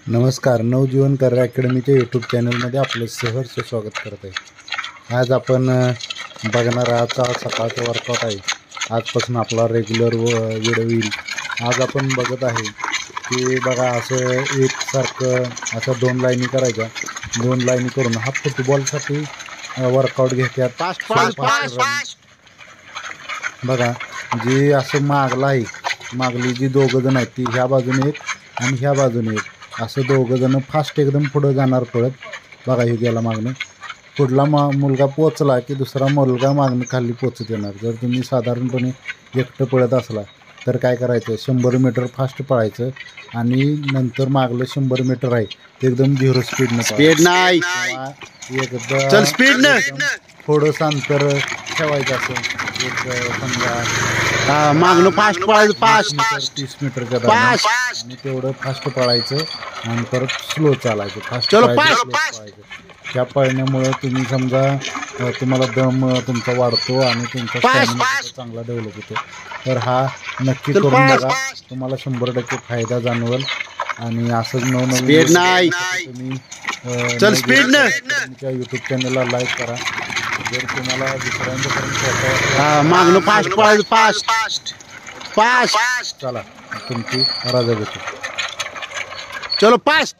नमस्कार, नवजीवन career अकॅडमीच्या YouTube चॅनलमध्ये आपलं सहर्ष स्वागत करत आहे। आज आपण बघणार आजचा सकाळचा वर्कआउट आहे। आजपासून आपला रेग्युलर व्हिडिओ येईल। आज आपण बघत आहे की बघा असं एकसारखं असं 2 लाईनी करायच्या। 2 लाईनी करून हा फुटबॉलसाठी वर्कआउट घेतात। बघा जी असं मागला आहे, मागली जी 2 जण आहेत ती ह्या बाजूने एक आणि ह्या बाजूने एक, असं 2 जण फास्ट एकदम पुढं जाणार पळत। बघा हे गेला मागणं, पुढला मुलगा पोचला की दुसरा मुलगा मागणं खाली पोचत येणार। जर तुम्ही साधारणपणे एकटं पळत असला तर काय करायचं, 100 मीटर फास्ट पळायचं आणि नंतर मागलं 100 मीटर आहे ते एकदम 0 स्पीड नाही, एकदम चल स्पीड थोडंसं अंतर ठेवायचं असं। एक समजा मागणं फास्ट पळायचं, फास्ट 30 मीटरच्या दरम्यान आणि तेवढं फास्ट पळायचं आणि परत स्लो चालायचं, फास्ट पळायचं। त्या पळण्यामुळं तुम्ही समजा तुम्हाला दम तुमचा वाढतो आणि तुमचा स्टॅमिना चांगला डेव्हलप होतो। तर हा नक्की करून बघा, तुम्हाला 100% फायदा जाणवेल। आणि असंच नवनवीन तुम्ही चल स्पीड यूट्यूब चॅनलला लाईक करा। जर तुम्हाला दुसऱ्यांच्यापर्यंत मागणं फास्ट पळायचं, फास्ट फास्ट चला तुमची रजा घेतो। चलो फास्ट।